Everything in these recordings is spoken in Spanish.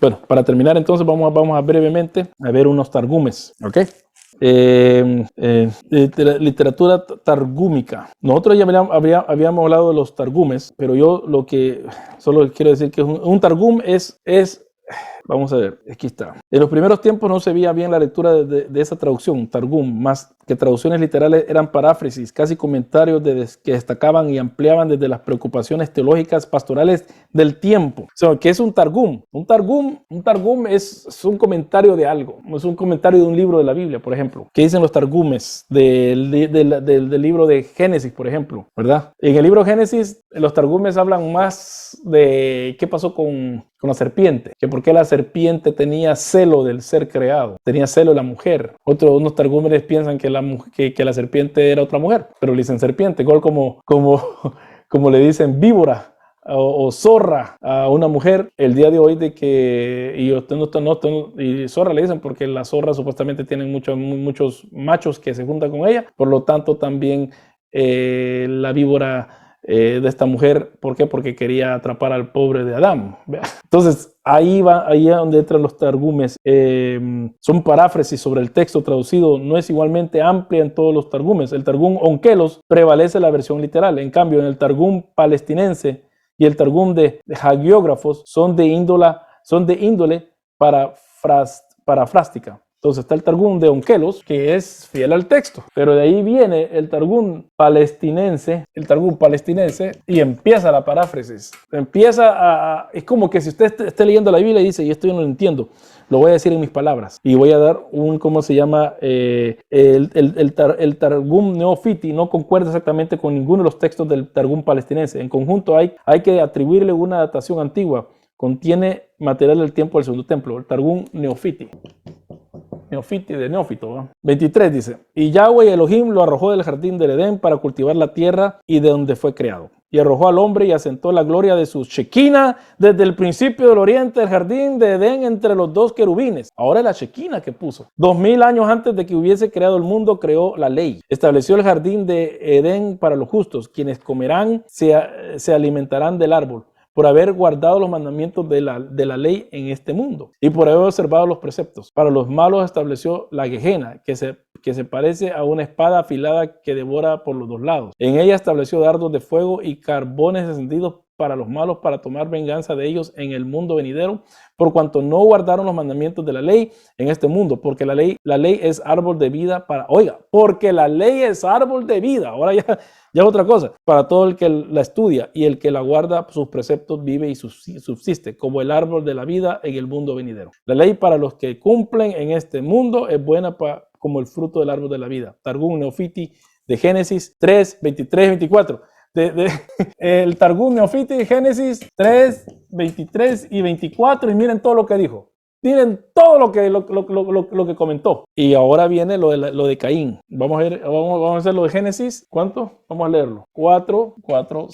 Bueno, para terminar entonces vamos a brevemente a ver unos targumes, ¿ok? Literatura targúmica. Nosotros ya habíamos hablado de los targumes, pero yo lo que solo quiero decir que un targum es vamos a ver, aquí está. En los primeros tiempos no se veía bien la lectura de esa traducción, targum, más que traducciones literales eran paráfrasis, casi comentarios que destacaban y ampliaban desde las preocupaciones teológicas pastorales del tiempo. O sea, ¿qué es un targum? Un targum es un comentario de algo, es un comentario de un libro de la Biblia, por ejemplo. ¿Qué dicen los targumes del libro de Génesis, por ejemplo? ¿Verdad? En el libro de Génesis, los targumes hablan más de qué pasó con la serpiente, que por qué la serpiente tenía celo del ser creado, tenía celo de la mujer. Unos targúmenes piensan que la serpiente era otra mujer, pero le dicen serpiente, igual como le dicen víbora o zorra a una mujer el día de hoy, y zorra le dicen porque las zorras supuestamente tienen muchos machos que se juntan con ella, por lo tanto también la víbora de esta mujer. ¿Por qué? Porque quería atrapar al pobre de Adán. Entonces, ahí es donde entran los targumes. Son paráfrasis sobre el texto traducido. No es igualmente amplia en todos los targumes. El targum onkelos prevalece la versión literal. En cambio, en el targum palestinense y el targum de hagiógrafos son de índole parafrástica. Entonces está el targum de onkelos, que es fiel al texto, pero de ahí viene el targum palestinense, y empieza la paráfrasis. Es como que si usted esté leyendo la Biblia y dice, y esto yo no lo entiendo, lo voy a decir en mis palabras, y voy a dar ¿cómo se llama? El targum neofiti no concuerda exactamente con ninguno de los textos del targum palestinense. En conjunto hay que atribuirle una datación antigua. Contiene material del tiempo del segundo templo, el targum neofiti de Neófito, ¿no? 23 dice, y Yahweh Elohim lo arrojó del jardín del Edén para cultivar la tierra y de donde fue creado. Y arrojó al hombre y asentó la gloria de su Shekinah desde el principio del oriente del jardín de Edén entre los dos querubines. Ahora es la Shekinah que puso. 2000 años antes de que hubiese creado el mundo, creó la ley. Estableció el jardín de Edén para los justos. Quienes comerán se alimentarán del árbol, por haber guardado los mandamientos de la ley en este mundo y por haber observado los preceptos. Para los malos estableció la Gehenna, que se parece a una espada afilada que devora por los dos lados. En ella estableció dardos de fuego y carbones encendidos para los malos, para tomar venganza de ellos en el mundo venidero, por cuanto no guardaron los mandamientos de la ley en este mundo, porque la ley es árbol de vida porque la ley es árbol de vida. Ahora ya es otra cosa. Para todo el que la estudia y el que la guarda, sus preceptos vive y subsiste, como el árbol de la vida en el mundo venidero. La ley para los que cumplen en este mundo es buena como el fruto del árbol de la vida. Targum Neofiti de Génesis 3, 23, 24. El Targum Neofiti de Génesis 3, 23 y 24, y miren todo lo que dijo. Miren todo lo que comentó. Y ahora viene lo de Caín. Vamos a hacer lo de Génesis. ¿Cuánto? Vamos a leerlo. 4,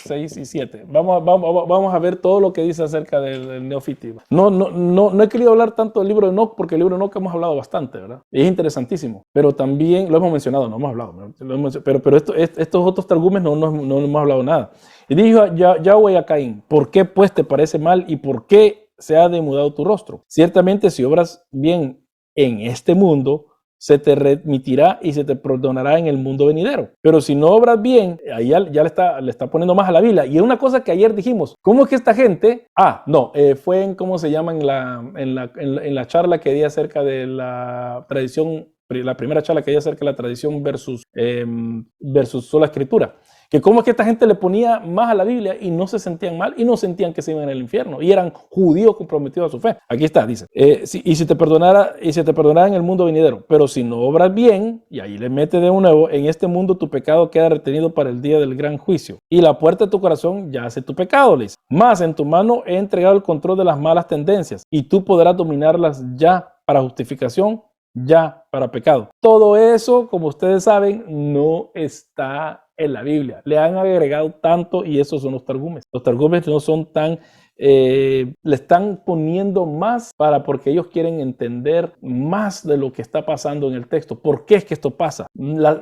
6 y 7. Vamos a ver todo lo que dice acerca del Neofiti. No he querido hablar tanto del libro de Enoch, porque el libro de Enoch hemos hablado bastante, ¿verdad? Es interesantísimo. Pero también lo hemos mencionado, no hemos hablado. Pero estos otros targumes no hemos hablado nada. Y dijo Yahweh a Caín, ¿por qué pues te parece mal y por qué se ha demudado tu rostro? Ciertamente si obras bien en este mundo, se te remitirá y se te perdonará en el mundo venidero. Pero si no obras bien, ahí ya le está poniendo más a la Biblia. Y es una cosa que ayer dijimos, ¿cómo es que esta gente? Fue en, ¿cómo se llama? En la charla que di acerca de la tradición, la primera charla que di acerca de la tradición versus sola escritura. Que cómo es que esta gente le ponía más a la Biblia y no se sentían mal y no sentían que se iban al infierno y eran judíos comprometidos a su fe. Aquí está, dice, y se te perdonará en el mundo venidero, pero si no obras bien, y ahí le mete de nuevo, en este mundo tu pecado queda retenido para el día del gran juicio y la puerta de tu corazón yace tu pecado, le dice. Más en tu mano he entregado el control de las malas tendencias y tú podrás dominarlas ya para justificación, ya para pecado. Todo eso, como ustedes saben, no está en la Biblia. Le han agregado tanto y esos son los targumes. Los targumes no son tan... le están poniendo más porque ellos quieren entender más de lo que está pasando en el texto. ¿Por qué es que esto pasa?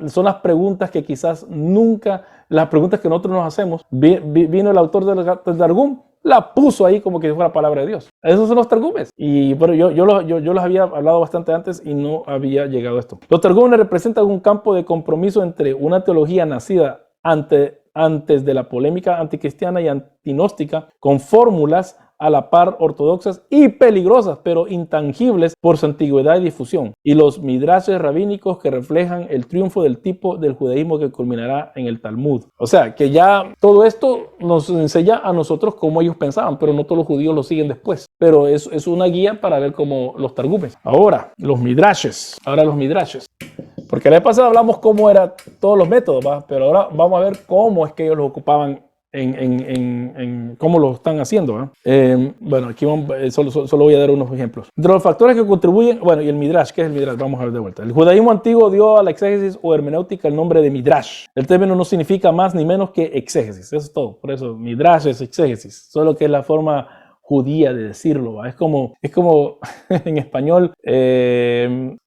Son las preguntas que quizás nunca, las preguntas que nosotros nos hacemos. Vino el autor del targum, la puso ahí como que fuera palabra de Dios. Esos son los targumes. Y bueno, yo los había hablado bastante antes y no había llegado a esto. Los targumes representan un campo de compromiso entre una teología nacida antes de la polémica anticristiana y antinóstica, con fórmulas a la par ortodoxas y peligrosas, pero intangibles por su antigüedad y difusión, y los midrashes rabínicos que reflejan el triunfo del tipo del judaísmo que culminará en el Talmud. O sea, que ya todo esto nos enseña a nosotros cómo ellos pensaban, pero no todos los judíos lo siguen después. Pero es una guía para ver cómo los targumes. Ahora, los midrashes. Porque la vez pasada hablamos cómo eran todos los métodos, ¿va? Pero ahora vamos a ver cómo es que ellos lo ocupaban cómo lo están haciendo. Bueno, aquí solo voy a dar unos ejemplos. Entre los factores que contribuyen, bueno, y el Midrash, ¿qué es el Midrash? Vamos a ver de vuelta. El judaísmo antiguo dio a la exégesis o hermenéutica el nombre de Midrash. El término no significa más ni menos que exégesis, eso es todo. Por eso Midrash es exégesis, solo que es la forma judía de decirlo, ¿va? Es como en español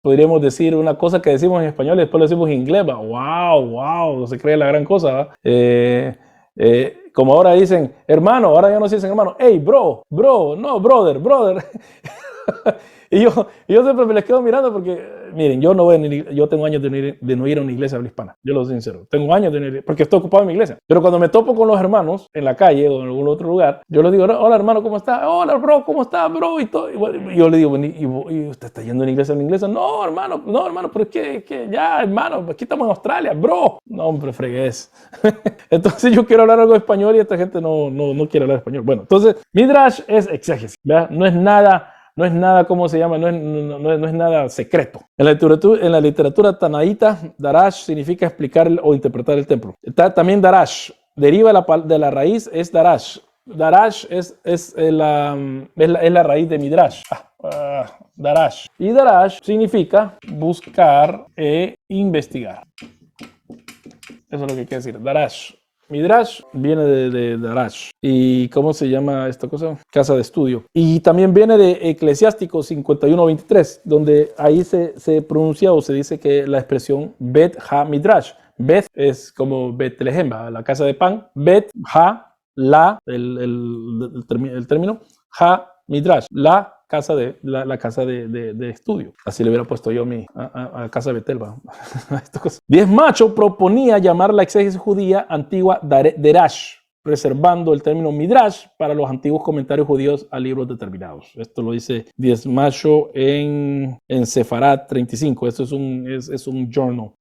podríamos decir una cosa que decimos en español y después lo decimos en inglés, ¿va? Wow, no se cree la gran cosa, ¿va? Como ahora dicen hermano, ahora ya no se dicen hermano, hey bro, no brother. Y yo siempre me les quedo mirando porque, miren, yo tengo años de no ir a una iglesia habla hispana, yo lo soy sincero, tengo años de no ir, porque estoy ocupado en mi iglesia, pero cuando me topo con los hermanos en la calle o en algún otro lugar, yo les digo, hola hermano, ¿cómo está? Hola bro, ¿cómo está bro? Y todo, y yo le digo, ¿y usted está yendo a una iglesia en inglés? No hermano, pero es que ya hermano, aquí estamos en Australia, bro. No hombre, fregués. Entonces yo quiero hablar algo de español y esta gente no quiere hablar español. Bueno, entonces Midrash es exégesis, ¿verdad? No es nada, ¿cómo se llama? No es nada secreto. En la literatura tanaíta, Darash significa explicar o interpretar el templo. También Darash deriva de la raíz, es Darash. Darash es la raíz de Midrash. Darash. Y Darash significa buscar e investigar. Eso es lo que quiere decir, Darash. Midrash viene de Darash. ¿Y cómo se llama esta cosa? Casa de estudio. Y también viene de Eclesiástico 51:23, donde ahí se pronuncia o se dice que la expresión Bet Ha Midrash. Bet es como Betlehem, la casa de pan. Bet Ha, el término, Ha Midrash, la casa de estudio. Así le hubiera puesto yo a casa de Betel. Diez Macho proponía llamar la exégesis judía antigua Derash, reservando el término Midrash para los antiguos comentarios judíos a libros determinados. Esto lo dice Diez Macho en Sefarat 35. Esto es un journal.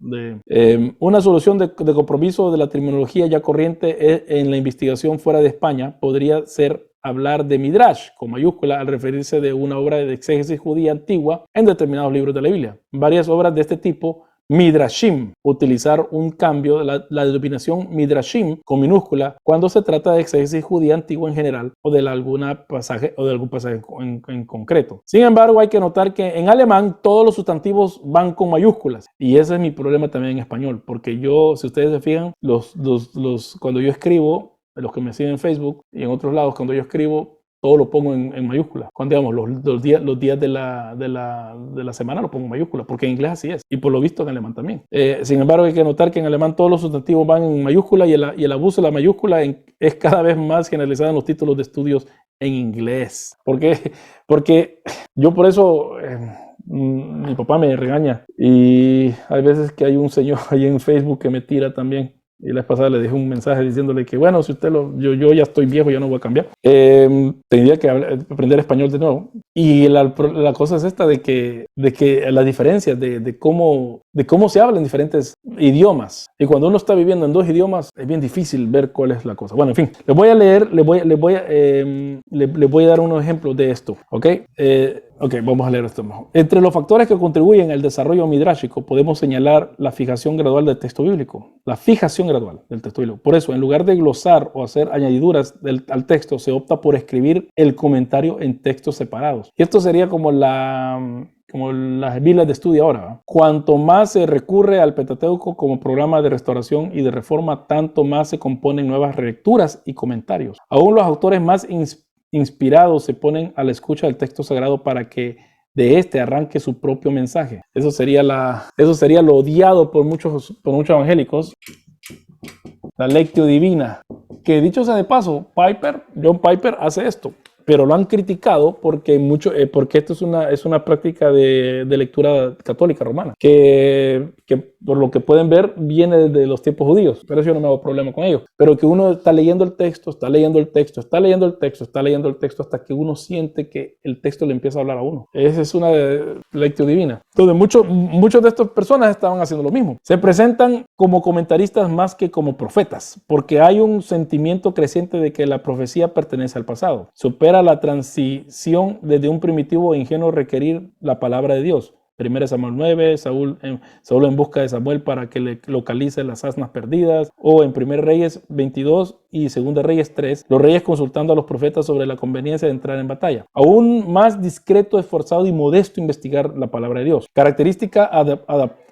Una solución de compromiso de la terminología ya corriente en la investigación fuera de España podría ser hablar de Midrash con mayúscula al referirse de una obra de exégesis judía antigua en determinados libros de la Biblia. Varias obras de este tipo, Midrashim, utilizar un cambio de la denominación Midrashim con minúscula cuando se trata de exégesis judía antigua en general o de algún pasaje en concreto. Sin embargo, hay que notar que en alemán todos los sustantivos van con mayúsculas y ese es mi problema también en español, porque si ustedes se fijan, cuando yo escribo, los que me siguen en Facebook y en otros lados, cuando yo escribo, todo lo pongo en mayúsculas. Cuando digamos los días de la semana lo pongo en mayúsculas, porque en inglés así es, y por lo visto en alemán también. Sin embargo, hay que notar que en alemán todos los sustantivos van en mayúscula y el abuso de la mayúscula es cada vez más generalizado en los títulos de estudios en inglés. ¿Por qué? Porque yo por eso... mi papá me regaña y hay veces que hay un señor ahí en Facebook que me tira también. Y la vez pasada le dejé un mensaje diciéndole que bueno, si usted yo ya estoy viejo, ya no voy a cambiar. Tendría que aprender español de nuevo. Y la cosa es esta de que la diferencia de cómo se habla en diferentes idiomas. Y cuando uno está viviendo en dos idiomas, es bien difícil ver cuál es la cosa. Bueno, en fin, les voy a leer, les voy a dar unos ejemplos de esto, ¿ok? Ok, vamos a leer esto mejor. Entre los factores que contribuyen al desarrollo midrásico podemos señalar la fijación gradual del texto bíblico. La fijación gradual del texto bíblico. Por eso, en lugar de glosar o hacer añadiduras al texto, se opta por escribir el comentario en textos separados. Y esto sería como las Biblias de estudio ahora, ¿verdad? Cuanto más se recurre al Pentateuco como programa de restauración y de reforma, tanto más se componen nuevas relecturas y comentarios. Aún los autores más inspirados se ponen a la escucha del texto sagrado para que de este arranque su propio mensaje. Eso sería lo odiado por muchos evangélicos, la lectio divina. que dicho sea de paso, John Piper hace esto, pero lo han criticado porque, porque esto es una práctica de lectura católica romana, que por lo que pueden ver viene desde los tiempos judíos, pero eso yo no me hago problema con ello. Pero que uno está leyendo el texto, está leyendo el texto, está leyendo el texto, está leyendo el texto hasta que uno siente que el texto le empieza a hablar a uno. Esa es una lectio divina. Entonces muchos de estas personas estaban haciendo lo mismo. Se presentan como comentaristas más que como profetas, porque hay un sentimiento creciente de que la profecía pertenece al pasado. Supera la transición desde un primitivo e ingenuo requerir la palabra de Dios. 1 Samuel 9, Saúl en busca de Samuel para que le localice las asnas perdidas, o en 1 Reyes 22 y 2 Reyes 3, los reyes consultando a los profetas sobre la conveniencia de entrar en batalla. Aún más discreto, esforzado y modesto investigar la palabra de Dios.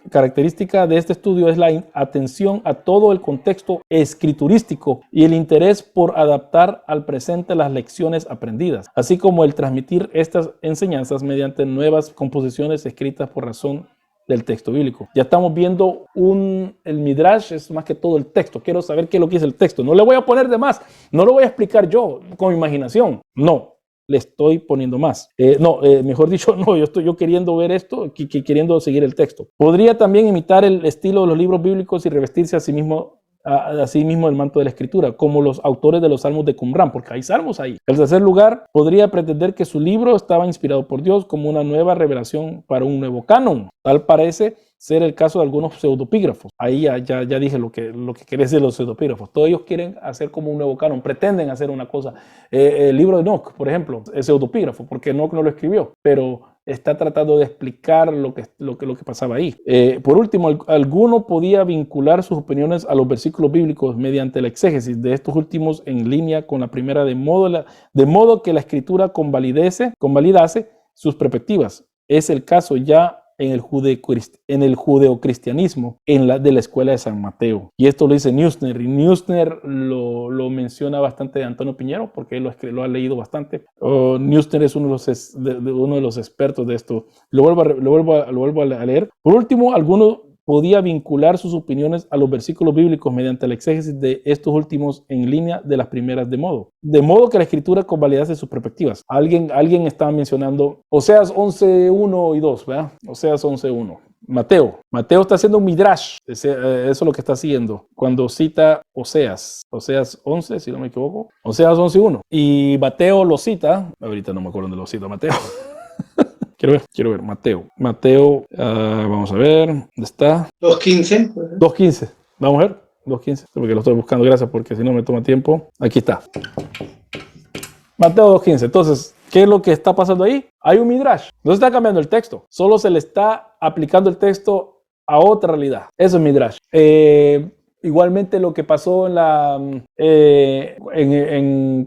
Característica de este estudio es la atención a todo el contexto escriturístico y el interés por adaptar al presente las lecciones aprendidas, así como el transmitir estas enseñanzas mediante nuevas composiciones escritas por razón del texto bíblico. Ya estamos viendo el Midrash, es más que todo el texto. Quiero saber qué es lo que dice el texto. No le voy a poner de más, no lo voy a explicar yo con mi imaginación. No, le estoy poniendo más. Mejor dicho, no, yo estoy queriendo ver esto, queriendo seguir el texto. Podría también imitar el estilo de los libros bíblicos y revestirse a sí mismo el manto de la escritura, como los autores de los salmos de Qumran, porque hay salmos ahí. En tercer lugar, podría pretender que su libro estaba inspirado por Dios como una nueva revelación para un nuevo canon. Tal parece ser el caso de algunos pseudopígrafos. Ahí ya dije lo que quiere decir los pseudopígrafos. Todos ellos quieren hacer como un nuevo canon, pretenden hacer una cosa. El libro de Enoch, por ejemplo, es pseudopígrafo, porque Enoch no lo escribió, pero está tratando de explicar lo que pasaba ahí. Por último, alguno podía vincular sus opiniones a los versículos bíblicos mediante la exégesis de estos últimos en línea con la primera, de modo que la escritura convalidase sus perspectivas. Es el caso ya en el judeocristianismo de la escuela de San Mateo. Y esto lo dice Neusner, y Neusner lo menciona bastante de Antonio Piñero, porque él lo ha leído bastante. Neusner es uno de los expertos de esto. Lo vuelvo a leer. Por último, alguno podía vincular sus opiniones a los versículos bíblicos mediante la exégesis de estos últimos en línea de las primeras, de modo que la escritura convalidase sus perspectivas. Alguien estaba mencionando Oseas 11:1 y 2, ¿verdad? Oseas 11:1. Mateo está haciendo un midrash, eso es lo que está haciendo cuando cita Oseas 11, si no me equivoco, Oseas 11:1, y Mateo lo cita, ahorita no me acuerdo dónde lo cita Mateo. Quiero ver, Mateo, vamos a ver, ¿dónde está? 2:15. 2:15, vamos a ver, 2:15, porque lo estoy buscando, gracias, porque si no me toma tiempo. Aquí está. Mateo 2:15, entonces, ¿qué es lo que está pasando ahí? Hay un midrash, no se está cambiando el texto, solo se le está aplicando el texto a otra realidad. Eso es midrash. Igualmente lo que pasó en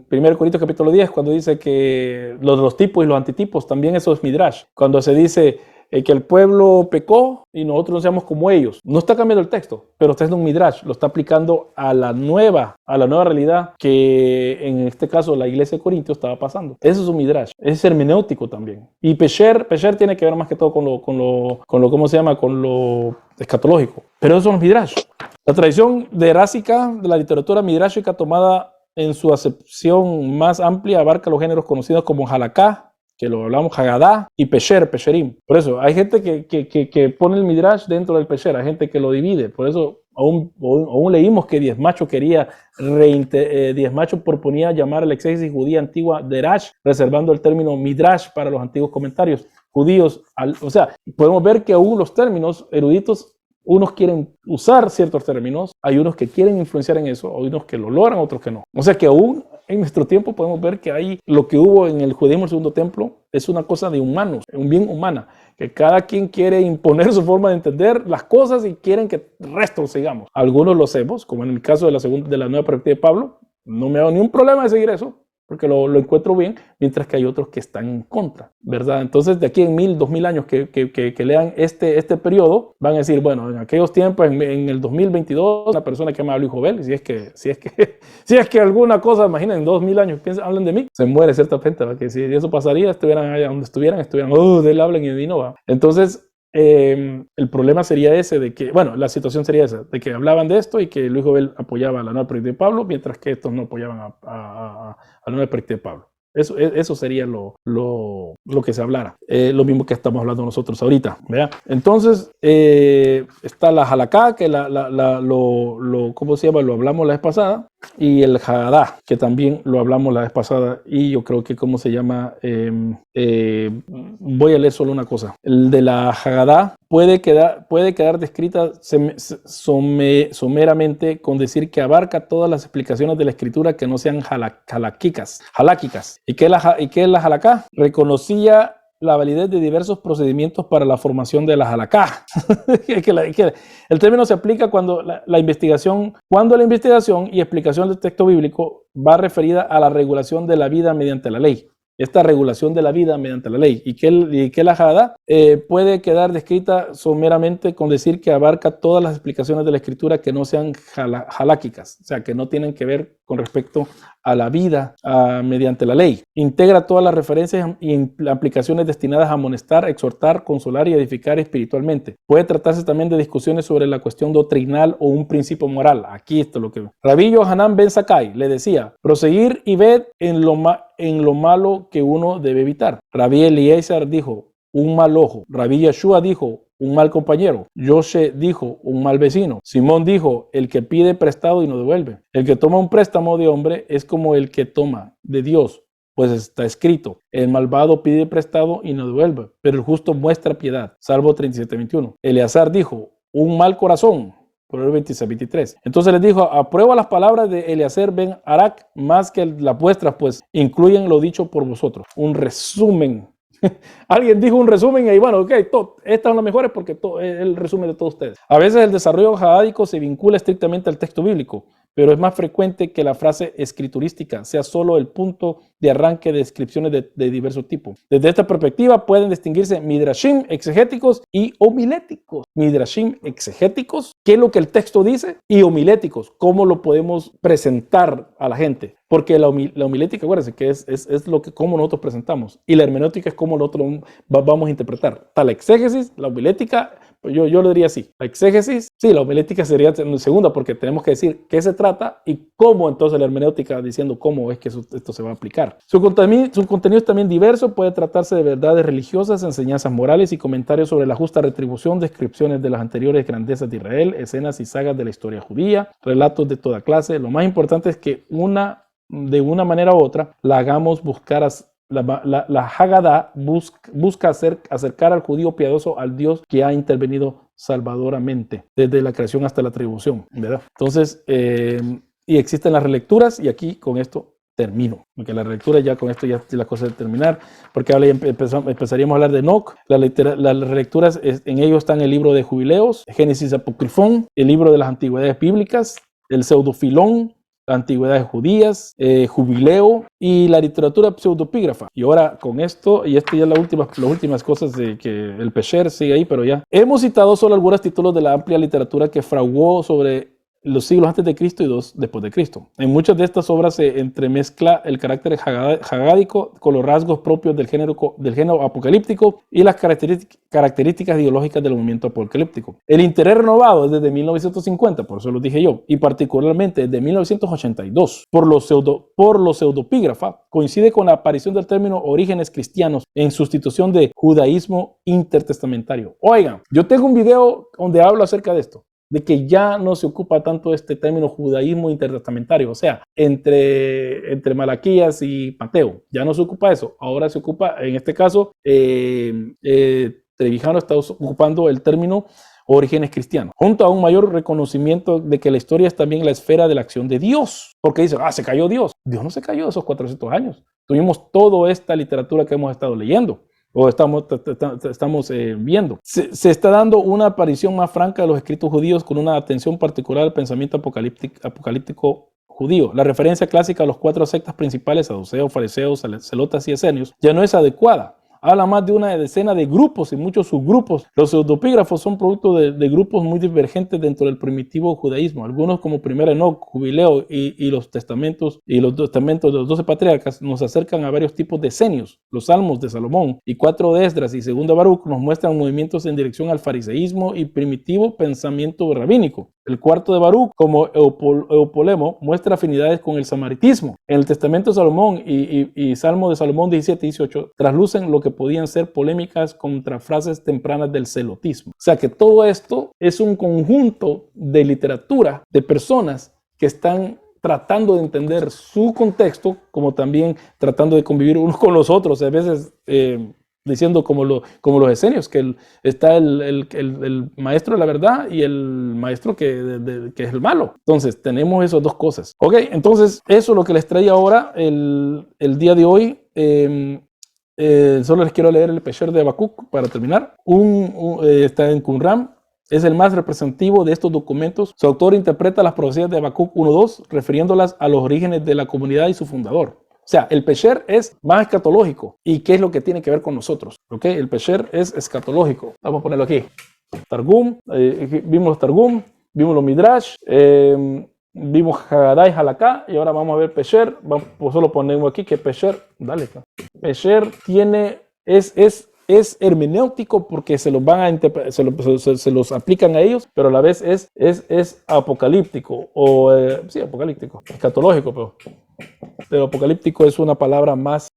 1 Corintios capítulo 10, cuando dice que los tipos y los antitipos, también eso es midrash. Cuando se dice que el pueblo pecó y nosotros no seamos como ellos. No está cambiando el texto, pero está haciendo un midrash, lo está aplicando a la nueva realidad que en este caso la iglesia de Corintios estaba pasando. Eso es un midrash, es hermenéutico también. Y Pesher tiene que ver más que todo con lo escatológico. Pero eso son los midrash. La tradición derásica de la literatura midrashica, tomada en su acepción más amplia, abarca los géneros conocidos como halaká, que lo hablamos, Haggadah, y Pesherim. Por eso, hay gente que pone el midrash dentro del Pesher, hay gente que lo divide. Por eso, aún leímos que Diezmacho Diezmacho proponía llamar a la exégesis judía antigua derash, reservando el término midrash para los antiguos comentarios judíos. O sea, podemos ver que aún los términos eruditos, unos quieren usar ciertos términos, hay unos que quieren influenciar en eso, hay unos que lo logran, otros que no. O sea que aún en nuestro tiempo podemos ver que hay lo que hubo en el judaísmo, el segundo templo, es una cosa de humanos, un bien humana, que cada quien quiere imponer su forma de entender las cosas y quieren que el resto lo sigamos. Algunos lo hacemos, como en el caso de la nueva perspectiva de Pablo, no me hago ni un problema de seguir eso, porque lo encuentro bien, mientras que hay otros que están en contra, ¿verdad? Entonces, de aquí en 1000, 2000 años que lean este periodo, van a decir, bueno, en aquellos tiempos, en el 2022, una persona que me habló Jovel, si es que alguna cosa, imaginen, en 2000 años hablan de mí, se muere cierta gente, ¿verdad? Que si eso pasaría, estuvieran allá donde estuvieran, de él hablan y de mí no va. Entonces, el problema sería ese de que, bueno, la situación sería esa, de que hablaban de esto y que Luis Jovel apoyaba a la nueva perspectiva de Pablo, mientras que estos no apoyaban a la nueva perspectiva de Pablo. Eso sería lo que se hablara. Lo mismo que estamos hablando nosotros ahorita. ¿Vea? Entonces, está la Halaká, que ¿cómo se llama? Lo hablamos la vez pasada. Y el Hagadá, que también lo hablamos la vez pasada. Y yo creo que, ¿cómo se llama? Voy a leer solo una cosa. El de la Hagadá puede quedar descrita someramente con decir que abarca todas las explicaciones de la escritura que no sean haláquicas. ¿Y qué es la halaká? Reconocía la validez de diversos procedimientos para la formación de la halaká. El término se aplica cuando la investigación y explicación del texto bíblico va referida a la regulación de la vida mediante la ley. Esta regulación de la vida mediante la ley. Y que la Hagadá puede quedar descrita someramente con decir que abarca todas las explicaciones de la escritura que no sean haláquicas, o sea, que no tienen que ver con respecto a la vida mediante la ley. Integra todas las referencias y aplicaciones destinadas a amonestar, exhortar, consolar y edificar espiritualmente. Puede tratarse también de discusiones sobre la cuestión doctrinal o un principio moral. Aquí esto es lo que... Rabí Yohanan ben Zakkai le decía, proseguir y ved en lo malo que uno debe evitar. Rabí Eliezer dijo, un mal ojo. Rabí Yeshua dijo, un mal compañero. Yoshe dijo, un mal vecino. Simón dijo, el que pide prestado y no devuelve. El que toma un préstamo de hombre es como el que toma de Dios, pues está escrito, el malvado pide prestado y no devuelve, pero el justo muestra piedad. Salmo 37:21. Eleazar dijo, un mal corazón. Proverbios 26:23. Entonces les dijo, aprueba las palabras de Eliezer ben Arak más que las vuestras, pues incluyen lo dicho por vosotros. Un resumen. Alguien dijo un resumen y bueno, ok, estas son las mejores porque es el resumen de todos ustedes. A veces el desarrollo jadádico se vincula estrictamente al texto bíblico, pero es más frecuente que la frase escriturística sea solo el punto de arranque de descripciones de diversos tipos. Desde esta perspectiva pueden distinguirse midrashim exegéticos y homiléticos. Midrashim exegéticos, qué es lo que el texto dice, y homiléticos, cómo lo podemos presentar a la gente. Porque la homilética, acuérdense que es lo que cómo nosotros presentamos, y la hermenéutica es cómo nosotros vamos a interpretar. Está la exégesis, la homilética. Yo lo diría así, la exégesis, sí, la homilética sería en segunda porque tenemos que decir qué se trata y cómo entonces la hermenéutica diciendo cómo es que esto se va a aplicar. Su contenido es también diverso, puede tratarse de verdades religiosas, enseñanzas morales y comentarios sobre la justa retribución, descripciones de las anteriores grandezas de Israel, escenas y sagas de la historia judía, relatos de toda clase. Lo más importante es que de una manera u otra la hagamos buscar la Hagadá busca acercar al judío piadoso al Dios que ha intervenido salvadoramente desde la creación hasta la atribución, ¿verdad? Entonces, y existen las relecturas y aquí con esto termino, porque la relectura ya con esto ya es la cosa de terminar, porque ahora empezaríamos a hablar de Enoc. Las relecturas en ello están el libro de Jubileos, Génesis Apocrifón, el libro de las antigüedades bíblicas, el Pseudofilón, antigüedades judías, Jubileo y la literatura pseudopígrafa. Y ahora con esto, y esto ya es las últimas cosas de que el Pesher sigue ahí, pero ya. Hemos citado solo algunos títulos de la amplia literatura que fraguó sobre los siglos antes de Cristo y dos después de Cristo. En muchas de estas obras se entremezcla el carácter hagádico con los rasgos propios del género apocalíptico y las características ideológicas del movimiento apocalíptico. El interés renovado es desde 1950, por eso lo dije yo, y particularmente desde 1982, por los pseudopígrafa, coincide con la aparición del término orígenes cristianos en sustitución de judaísmo intertestamentario. Oigan, yo tengo un video donde hablo acerca de esto, de que ya no se ocupa tanto este término judaísmo intertestamentario, o sea, entre Malaquías y Mateo, ya no se ocupa eso, ahora se ocupa, en este caso, Trevijano está ocupando el término orígenes cristianos, junto a un mayor reconocimiento de que la historia es también la esfera de la acción de Dios, porque dice, se cayó Dios. Dios no se cayó esos 400 años, tuvimos toda esta literatura que hemos estado leyendo, o estamos viendo. Se está dando una aparición más franca de los escritos judíos con una atención particular al pensamiento apocalíptico judío. La referencia clásica a los 4 sectas principales, saduceos, fariseos, celotas y esenios, ya no es adecuada. habla más de una decena de grupos y muchos subgrupos. Los pseudopígrafos son producto de grupos muy divergentes dentro del primitivo judaísmo. Algunos, como Primera Enoc, Jubileo y los testamentos de los 12 patriarcas, nos acercan a varios tipos de decenios. Los salmos de Salomón y 4 de Esdras y 2 de Baruch nos muestran movimientos en dirección al fariseísmo y primitivo pensamiento rabínico. El cuarto de Baruch, como Eupolemo, muestra afinidades con el samaritismo. En el Testamento de Salomón y Salmo de Salomón 17 y 18 traslucen lo que podían ser polémicas contra frases tempranas del celotismo. O sea que todo esto es un conjunto de literatura de personas que están tratando de entender su contexto, como también tratando de convivir unos con los otros. A veces diciendo como los esenios, que está el maestro de la verdad y el maestro que es el malo. Entonces, tenemos esas dos cosas. Ok, entonces, eso es lo que les traía ahora el día de hoy. Solo les quiero leer el Pesher de Habacuc para terminar. Está en Qumran. Es el más representativo de estos documentos. Su autor interpreta las profecías de Habacuc 1.2, refiriéndolas a los orígenes de la comunidad y su fundador. O sea, el Pesher es más escatológico. ¿Y qué es lo que tiene que ver con nosotros? ¿Ok? El Pesher es escatológico. Vamos a ponerlo aquí. Targum, vimos los Targum, vimos los Midrash, vimos Haggadah y Halaká, y ahora vamos a ver Pesher. Pues solo ponemos aquí que Pesher, dale. Pesher es hermenéutico porque se los van a se los aplican a ellos, pero a la vez es apocalíptico, sí, apocalíptico, escatológico, pero apocalíptico es una palabra más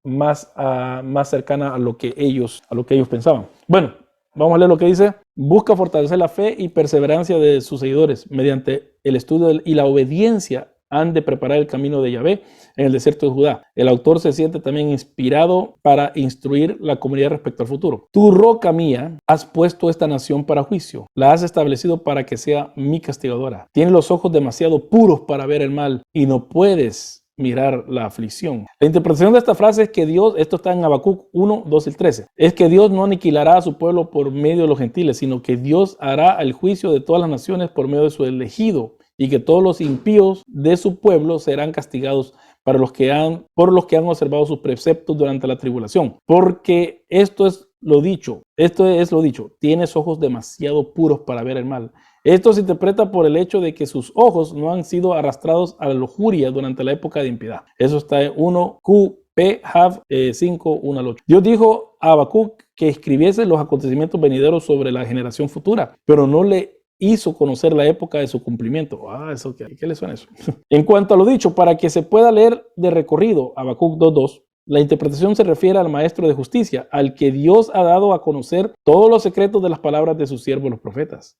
cercana a lo que ellos pensaban. Bueno, vamos a leer lo que dice. Busca fortalecer la fe y perseverancia de sus seguidores mediante el estudio y la obediencia. Han de preparar el camino de Yahvé en el desierto de Judá. El autor se siente también inspirado para instruir la comunidad respecto al futuro. Tu roca mía, has puesto esta nación para juicio. La has establecido para que sea mi castigadora. Tienes los ojos demasiado puros para ver el mal y no puedes mirar la aflicción. La interpretación de esta frase es que Dios, esto está en Habacuc 1, 2 y 13, es que Dios no aniquilará a su pueblo por medio de los gentiles, sino que Dios hará el juicio de todas las naciones por medio de su elegido, y que todos los impíos de su pueblo serán castigados por los que han observado sus preceptos durante la tribulación. Porque esto es lo dicho, tienes ojos demasiado puros para ver el mal. Esto se interpreta por el hecho de que sus ojos no han sido arrastrados a la lujuria durante la época de impiedad. Eso está en 1 QP Hav 5, 1 al 8. Dios dijo a Habacuc que escribiese los acontecimientos venideros sobre la generación futura, pero no le hizo conocer la época de su cumplimiento. ¿Eso qué le suena eso? En cuanto a lo dicho, para que se pueda leer de recorrido Habacuc 2.2, la interpretación se refiere al maestro de justicia, al que Dios ha dado a conocer todos los secretos de las palabras de sus siervos los profetas.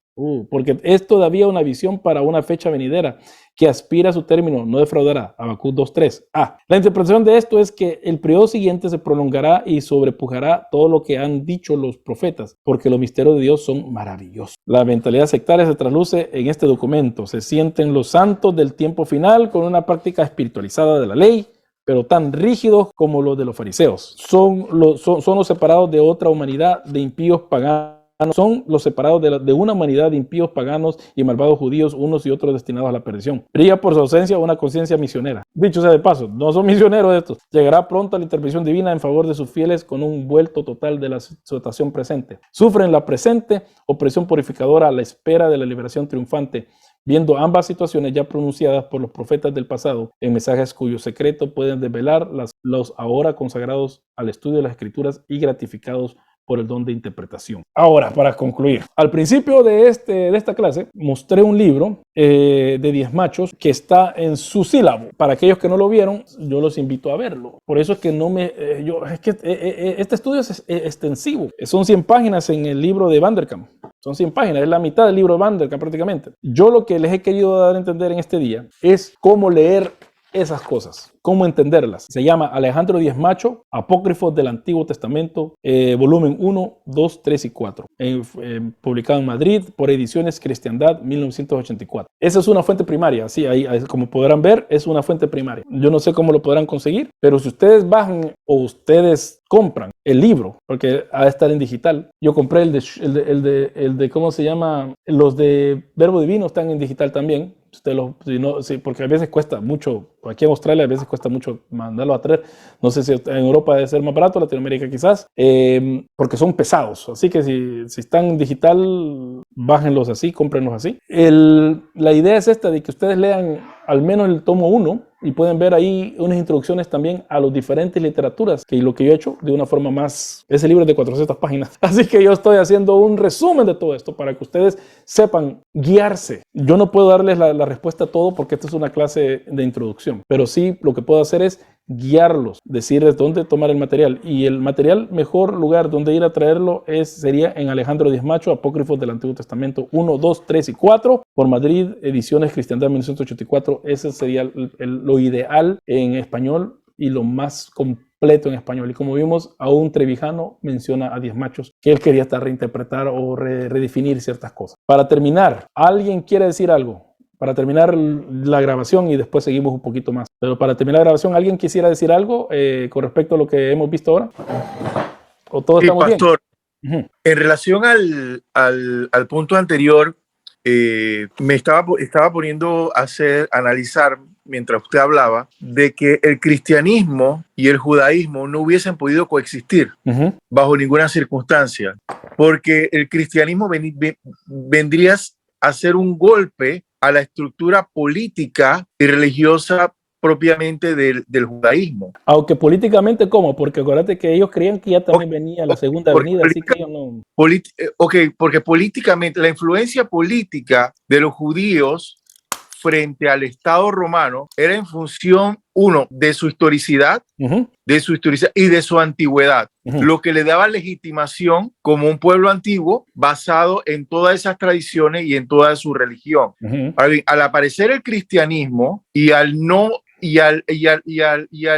Porque es todavía una visión para una fecha venidera que aspira a su término, no defraudará. Habacuc 2.3. La interpretación de esto es que el periodo siguiente se prolongará y sobrepujará todo lo que han dicho los profetas, porque los misterios de Dios son maravillosos. La mentalidad sectaria se trasluce en este documento. Se sienten los santos del tiempo final con una práctica espiritualizada de la ley, pero tan rígidos como los de los fariseos. Son los separados de otra humanidad de impíos paganos. Son los separados de una humanidad de impíos paganos y malvados judíos, unos y otros destinados a la perdición. Brilla por su ausencia una conciencia misionera. Dicho sea de paso, no son misioneros estos. Llegará pronto la intervención divina en favor de sus fieles con un vuelto total de la situación presente. Sufren la presente opresión purificadora a la espera de la liberación triunfante, viendo ambas situaciones ya pronunciadas por los profetas del pasado en mensajes cuyo secreto pueden desvelar los ahora consagrados al estudio de las escrituras y gratificados por el don de interpretación. Ahora, para concluir, al principio de esta clase mostré un libro de 10 machos que está en su sílabo. Para aquellos que no lo vieron, yo los invito a verlo. Por eso es que este estudio es extensivo. Son 100 páginas en el libro de Vanderkam. Son 100 páginas, es la mitad del libro de Vanderkam prácticamente. Yo lo que les he querido dar a entender en este día es cómo leer esas cosas, cómo entenderlas. Se llama Alejandro Diez Macho, Apócrifos del Antiguo Testamento, volumen 1, 2, 3 y 4, publicado en Madrid por Ediciones Cristiandad 1984. Esa es una fuente primaria, sí, ahí, como podrán ver, es una fuente primaria. Yo no sé cómo lo podrán conseguir, pero si ustedes bajan o ustedes compran el libro, porque ha de estar en digital. Yo compré el de ¿cómo se llama? Los de Verbo Divino están en digital también. Porque a veces cuesta mucho, aquí en Australia a veces cuesta mucho mandarlos a traer. No sé si en Europa debe ser más barato, Latinoamérica quizás, porque son pesados. Así que si están en digital, bájenlos así, cómprenlos así. La idea es esta, de que ustedes lean al menos el tomo 1 y pueden ver ahí unas introducciones también a las diferentes literaturas, que lo que yo he hecho de una forma más... Ese libro es de 400 páginas, así que yo estoy haciendo un resumen de todo esto para que ustedes sepan guiarse. Yo no puedo darles la respuesta a todo porque esta es una clase de introducción, pero sí lo que puedo hacer es guiarlos, decirles dónde tomar el material, y el material, mejor lugar donde ir a traerlo sería en Alejandro Diez Macho, Apócrifos del Antiguo Testamento 1, 2, 3 y 4, por Madrid, Ediciones Cristiandad 1984. Ese sería lo ideal en español y lo más completo en español. Y como vimos, aún Trevijano menciona a Diez Machos, que él quería hasta reinterpretar o redefinir ciertas cosas. Para terminar, ¿alguien quiere decir algo? Para terminar la grabación y después seguimos un poquito más. Pero para terminar la grabación, ¿alguien quisiera decir algo con respecto a lo que hemos visto ahora? ¿O todos estamos pastor, bien? En relación al punto anterior, me estaba poniendo a analizar, mientras usted hablaba, de que el cristianismo y el judaísmo no hubiesen podido coexistir bajo ninguna circunstancia, porque el cristianismo vendría a ser un golpe a la estructura política y religiosa propiamente del judaísmo. Aunque políticamente, ¿cómo? Porque acuérdate que ellos creían que ya también venía la segunda venida, así que ellos no... Porque políticamente, la influencia política de los judíos frente al Estado romano era en función, uno, de su historicidad, y de su antigüedad, lo que le daba legitimación como un pueblo antiguo basado en todas esas tradiciones y en toda su religión. Al aparecer el cristianismo y al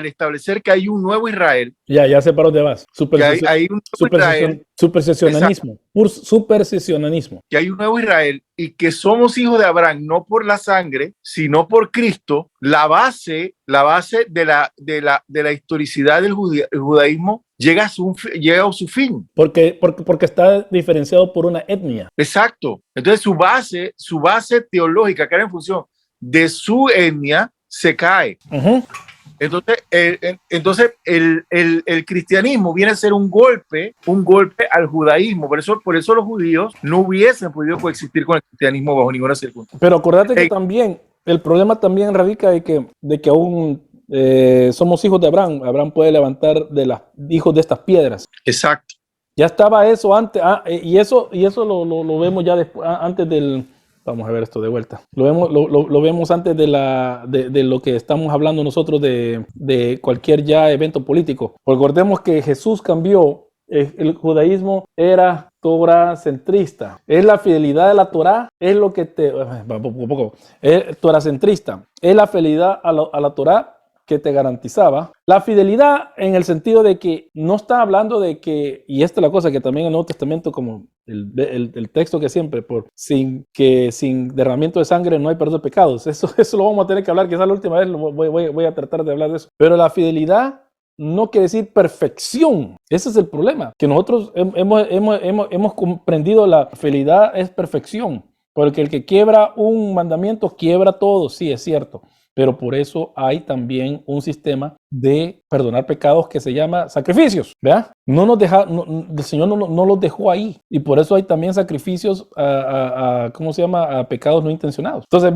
establecer que hay un nuevo Israel. Ya sé para dónde vas. Supersesionismo. Que hay un nuevo Israel y que somos hijos de Abraham, no por la sangre, sino por Cristo. La base de la historicidad del judaísmo llega a su fin. Porque está diferenciado por una etnia. Exacto. Entonces su base teológica, que era en función de su etnia, se cae. Entonces el cristianismo viene a ser un golpe al judaísmo. Por eso los judíos no hubiesen podido coexistir con el cristianismo bajo ninguna circunstancia. Pero acordate que también el problema también radica de que aún somos hijos de Abraham. Abraham puede levantar de los hijos de estas piedras. Exacto. Ya estaba eso antes, y eso lo vemos ya después, antes del... Vamos a ver esto de vuelta. Lo vemos antes de lo que estamos hablando nosotros de cualquier ya evento político. Recordemos que Jesús cambió. El judaísmo era toracentrista. Es la fidelidad de la Torá, es lo que es toracentrista. Es la fidelidad a la Torá que te garantizaba. La fidelidad en el sentido de que no está hablando de que, y esta es la cosa que también en el Nuevo Testamento, como el texto que siempre, sin derramamiento de sangre no hay perdón de pecados. Eso lo vamos a tener que hablar, quizás la última vez voy a tratar de hablar de eso. Pero la fidelidad no quiere decir perfección. Ese es el problema, que nosotros hemos comprendido la fidelidad es perfección, porque el que quiebra un mandamiento quiebra todo, sí, es cierto. Pero por eso hay también un sistema de perdonar pecados que se llama sacrificios, ¿verdad? El Señor no los dejó ahí. Y por eso hay también sacrificios ¿cómo se llama? A pecados no intencionados. Entonces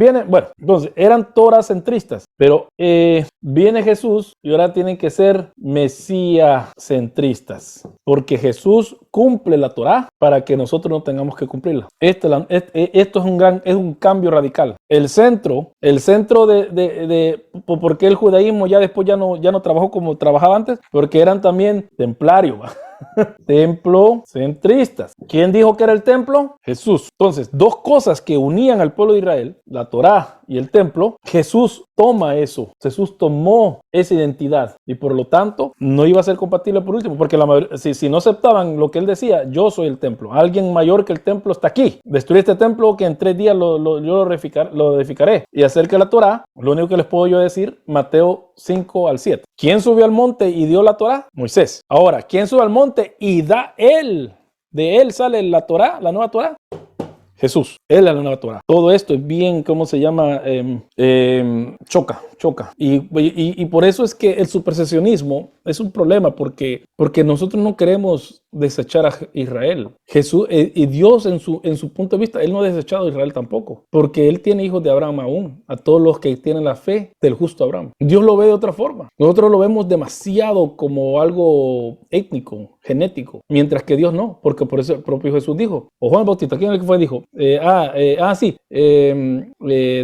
eran toracentristas, pero viene Jesús y ahora tienen que ser mesíacentristas, porque Jesús cumple la Torá para que nosotros no tengamos que cumplirla. Esto es un cambio radical. El centro ¿por qué el judaísmo ya después ya no trabajó como trabajaba antes? Porque eran también templarios, templocentristas. ¿Quién dijo que era el templo? Jesús. Entonces, dos cosas que unían al pueblo de Israel, la Torá y el templo, Jesús toma eso. Jesús tomó esa identidad y por lo tanto no iba a ser compatible por último, porque si no aceptaban lo que él decía, yo soy el templo, alguien mayor que el templo está aquí, destruir este templo que en 3 días yo lo edificaré. Y acerca de la Torá, lo único que les puedo yo decir, Mateo 5 al 7. ¿Quién subió al monte y dio la Torá? Moisés. Ahora, ¿quién sube al monte y da él? De él sale la Torá, la nueva Torá. Jesús. Él es la nueva Torah. Todo esto es bien, ¿cómo se llama? Choca. Y por eso es que el supersesionismo es un problema, porque nosotros no queremos desechar a Israel. Jesús y Dios en su punto de vista, Él no ha desechado a Israel tampoco, porque Él tiene hijos de Abraham aún, a todos los que tienen la fe del justo Abraham. Dios lo ve de otra forma. Nosotros lo vemos demasiado como algo étnico, genético, mientras que Dios no, porque por eso el propio Jesús dijo, o Juan Bautista, ¿quién es el que fue? Dijo,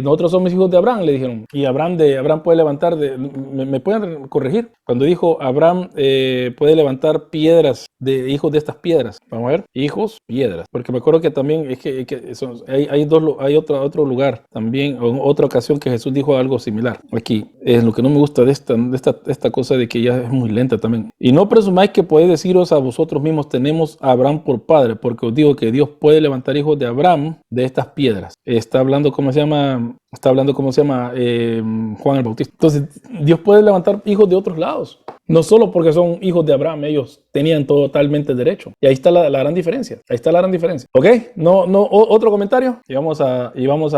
nosotros somos hijos de Abraham, le dijeron, y Abraham puede levantar, me pueden corregir, cuando dijo Abraham puede levantar piedras de hijos de estas piedras. Vamos a ver, hijos, piedras, porque me acuerdo que también es que hay otro lugar también, o otra ocasión que Jesús dijo algo similar. Aquí es lo que no me gusta de esta cosa de que ya es muy lenta también. Y no presumáis que podéis deciros a vosotros mismos, tenemos a Abraham por padre, porque os digo que Dios puede levantar hijos de Abraham de estas piedras. Está hablando, ¿cómo se llama? Juan el Bautista. Entonces, Dios puede levantar hijos de otros lados. No solo porque son hijos de Abraham, ellos tenían totalmente derecho. Y ahí está la gran diferencia. ¿Ok? Otro comentario. Y vamos a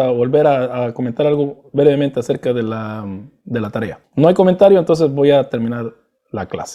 volver a comentar algo brevemente acerca de la tarea. No hay comentario, entonces voy a terminar la clase.